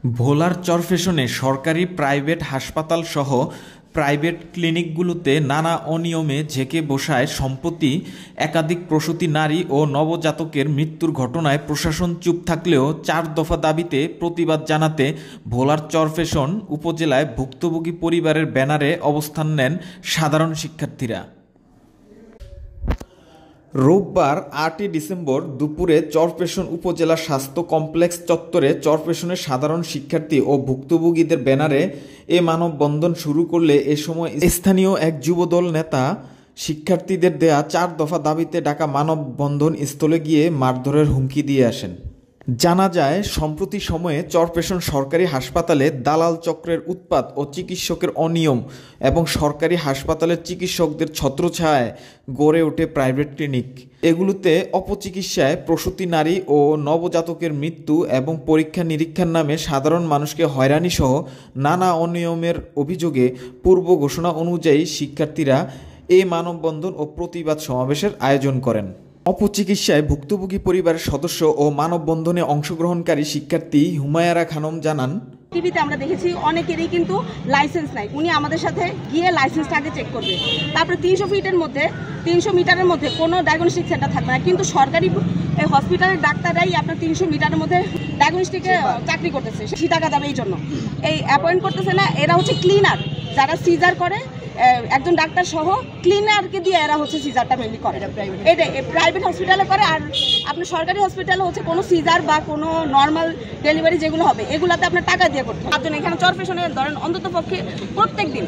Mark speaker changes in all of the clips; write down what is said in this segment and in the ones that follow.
Speaker 1: ভোলার চরফ্যাশনে সরকারি প্রাইভেট হাসপাতাল সহ প্রাইভেট ক্লিনিকগুলোতে নানা অনিয়মে ঝেঁকে বসায় সম্প্রতি একাধিক প্রসূতি নারী ও নবজাতকের মৃত্যুর ঘটনায় প্রশাসন চুপ থাকলেও ৪ দফা দাবিতে প্রতিবাদ জানাতে ভোলার চরফ্যাশন উপজেলায় ভুক্তভোগী পরিবারের ব্যানারে অবস্থান নেন সাধারণ শিক্ষার্থীরা। রোববার ৮ই ডিসেম্বর দুপুরে চরফ্যাশন উপজেলা স্বাস্থ্য কমপ্লেক্স চত্বরে চরফ্যাশনের সাধারণ শিক্ষার্থী ও ভুক্তভোগীদের ব্যানারে এ মানববন্ধন শুরু করলে এ সময় স্থানীয় এক যুবদল নেতা শিক্ষার্থীদের দেয়া ৪ দফা দাবিতে ডাকা মানববন্ধন স্থলে গিয়ে মারধরের হুমকি দিয়ে আসেন। জানা যায়, সম্প্রতি সময়ে চরফ্যাশন সরকারি হাসপাতালে দালাল চক্রের উৎপাত ও চিকিৎসকের অনিয়ম এবং সরকারি হাসপাতালের চিকিৎসকদের ছত্রছায়ায় গড়ে ওঠে প্রাইভেট ক্লিনিক। এগুলোতে অপচিকিৎসায় প্রসূতি নারী ও নবজাতকের মৃত্যু এবং পরীক্ষা নিরীক্ষার নামে সাধারণ মানুষকে হয়রানিসহ নানা অনিয়মের অভিযোগে পূর্ব ঘোষণা অনুযায়ী শিক্ষার্থীরা এই মানববন্ধন ও প্রতিবাদ সমাবেশের আয়োজন করেন। অপচিকিৎসায় ভুক্তভোগী পরিবারের সদস্য ও মানববন্ধনে অংশগ্রহণকারী শিক্ষার্থী হুমায়রা খানম জানান,
Speaker 2: টিভিতে আমরা দেখেছি অনেকেরই কিন্তু লাইসেন্স নাই। উনি আমাদের সাথে গিয়ে লাইসেন্সটা আগে চেক করবে, তারপরে 300 মিটারের মধ্যে কোনো ডায়াগনস্টিক সেন্টার থাকবে না, কিন্তু সরকারি হসপিটালের ডাক্তাররাই আপনার 300 মিটারের মধ্যে ডায়াগনস্টিকে চাকরি করতেছে, 80 টাকা যাবে এই জন্য এই অ্যাপয়েন্ট করতেছে না। এরা হচ্ছে ক্লিনার, যারা সিজার করে, একজন ডাক্তার সহ ক্লিনারকে দিয়ে এরা হচ্ছে সিজারটা মেনলি করে। এটা প্রাইভেট হসপিটালে করে, আর আপনার সরকারি হসপিটালে হচ্ছে কোনো সিজার বা কোনো নর্মাল ডেলিভারি যেগুলো হবে এগুলোতে আপনার টাকা দিয়ে করতে হবে। তার জন্য এখানে চরফ্যাশনে ধরেন অন্তত পক্ষে প্রত্যেক দিন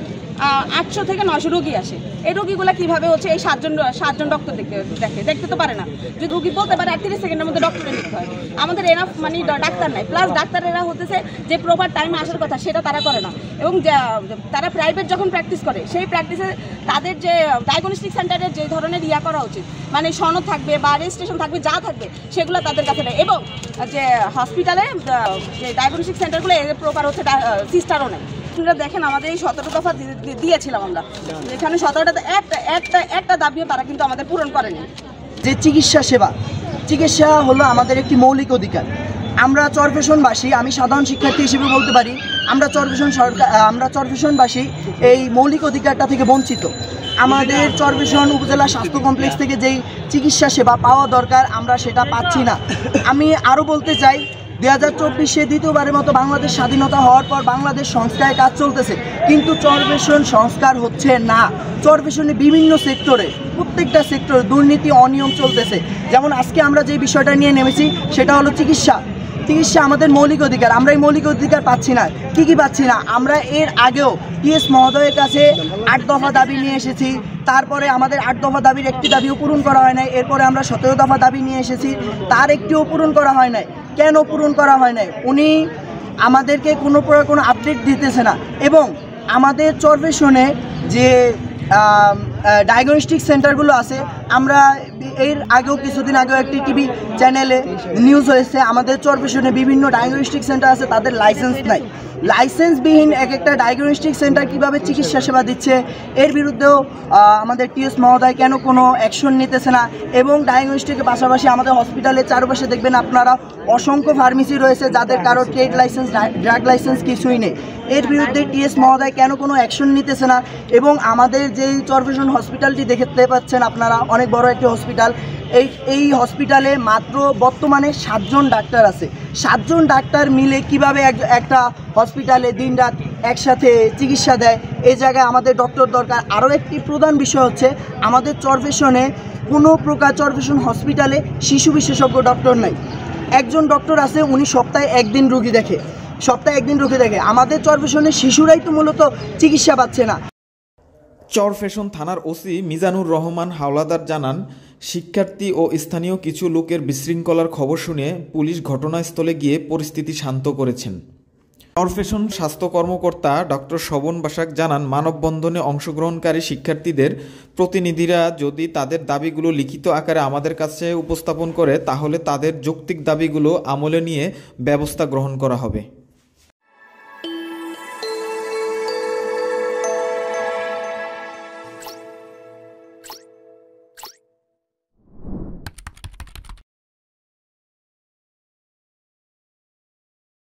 Speaker 2: 800 থেকে 900 রোগী আসে। এই রোগীগুলো কীভাবে হচ্ছে এই সাতজন ডক্টর দেখতে তো পারে না। যদি রোগী বলতে পারে 38 সেকেন্ডের মধ্যে ডক্টরে নিতে হয়, আমাদের এনাফ মানে ডাক্তার নাই, প্লাস ডাক্তারেরা হতেছে যে প্রপার টাইমে আসার কথা সেটা তারা করে না। এবং তারা প্রাইভেট যখন প্র্যাকটিস করে সেই প্র্যাকটিসে তাদের যে ডায়াগনস্টিক সেন্টারের যে ধরনের করা উচিত, মানে সনদ থাকবে বা রেজিস্ট্রেশন থাকবে, যা থাকবে সেগুলো তাদের কাছে নেই। এবং যে হসপিটালে যে ডায়াগনস্টিক সেন্টারগুলো প্রপার হচ্ছে সিস্টারও নেই। আপনারা দেখেন আমাদের এই 17 দফা দিয়েছিলাম আমরা, এখানে 17টাতে একটা দাবিও তারা কিন্তু আমাদের পূরণ করেনি।
Speaker 3: যে চিকিৎসা হলো আমাদের একটি মৌলিক অধিকার। আমরা চরফ্যাশনবাসী, আমি সাধারণ শিক্ষার্থী হিসেবে বলতে পারি, আমরা চরফ্যাশনবাসী এই মৌলিক অধিকারটা থেকে বঞ্চিত। আমাদের চরফ্যাশন উপজেলা স্বাস্থ্য কমপ্লেক্স থেকে যেই চিকিৎসা সেবা পাওয়া দরকার আমরা সেটা পাচ্ছি না। আমি আরও বলতে চাই, 2024-এ দ্বিতীয়বারের মতো বাংলাদেশ স্বাধীনতা হওয়ার পর বাংলাদেশ সংস্কারের কাজ চলতেছে, কিন্তু চরফ্যাশন সংস্কার হচ্ছে না। চরফ্যাশনে বিভিন্ন সেক্টরে, প্রত্যেকটা সেক্টরে দুর্নীতি অনিয়ম চলতেছে। যেমন আজকে আমরা যে বিষয়টা নিয়ে নেমেছি সেটা হলো চিকিৎসা আমাদের মৌলিক অধিকার। আমরা এই মৌলিক অধিকার পাচ্ছি না। কি পাচ্ছি না? আমরা এর আগেও টিএস মহোদয়ের কাছে 8 দফা দাবি নিয়ে এসেছি, তারপরে আমাদের 8 দফা দাবির একটি দাবিও পূরণ করা হয় নাই। এরপরে আমরা 17 দফা দাবি নিয়ে এসেছি, তার একটিও পূরণ করা হয় নাই। কেন পূরণ করা হয় নাই? উনি আমাদেরকে কোনো প্রকার কোনো আপডেট দিতেছে না। এবং আমাদের চরফ্যাশনে যে ডায়াগনস্টিক সেন্টারগুলো আছে, আমরা এর আগেও কিছুদিন আগেও একটি টিভি চ্যানেলে নিউজ হয়েছে, আমাদের চরফ্যাশনে বিভিন্ন ডায়াগনস্টিক সেন্টার আছে, তাদের লাইসেন্স নাই। লাইসেন্সবিহীন একটা ডায়াগনস্টিক সেন্টার কীভাবে চিকিৎসা সেবা দিচ্ছে, এর বিরুদ্ধেও আমাদের টিএস মহোদয় কেন কোনো অ্যাকশন নিতেছে না। এবং ডায়াগনস্টিকের পাশাপাশি আমাদের হসপিটালের চারপাশে দেখবেন আপনারা অসংখ্য ফার্মেসি রয়েছে যাদের কারো ট্রেড লাইসেন্স, ড্রাগ লাইসেন্স কিছুই নেই। এর বিরুদ্ধে টিএস মহোদয় কেন কোনো অ্যাকশন নিতেছে না। এবং আমাদের যেই চরফ্যাশন হসপিটালটি দেখতে পাচ্ছেন আপনারা, অনেক বড় একটি হসপিটাল, এই হসপিটালে মাত্র বর্তমানে 7 জন ডাক্তার আছে। 7 জন ডাক্তার মিলে কিভাবে একটা হসপিটালে দিনরাত একসাথে চিকিৎসা দেয়? এই জায়গায় আমাদের ডক্টর দরকার। আরও একটি প্রধান বিষয় হচ্ছে, আমাদের চরফ্যাশনে কোনো প্রকার চরফ্যাশন হসপিটালে শিশু বিশেষজ্ঞ ডক্টর নাই। একজন ডক্টর আছে, উনি সপ্তাহে 1 দিন রোগী দেখে। আমাদের চরফ্যাশনে শিশুরাই তো মূলত চিকিৎসা পাচ্ছে না।
Speaker 1: চরফ্যাশন থানার ওসি মিজানুর রহমান হাওলাদার জানান, শিক্ষার্থী ও স্থানীয় কিছু লোকের বিশৃঙ্খলার খবর শুনে পুলিশ ঘটনাস্থলে গিয়ে পরিস্থিতি শান্ত করেছেন। চরফ্যাশন স্বাস্থ্য কর্মকর্তা ডক্টর শোভন বাসাক জানান, মানববন্ধনে অংশগ্রহণকারী শিক্ষার্থীদের প্রতিনিধিরা যদি তাদের দাবিগুলো লিখিত আকারে আমাদের কাছে উপস্থাপন করে তাহলে তাদের যৌক্তিক দাবিগুলো আমলে নিয়ে ব্যবস্থা গ্রহণ করা হবে।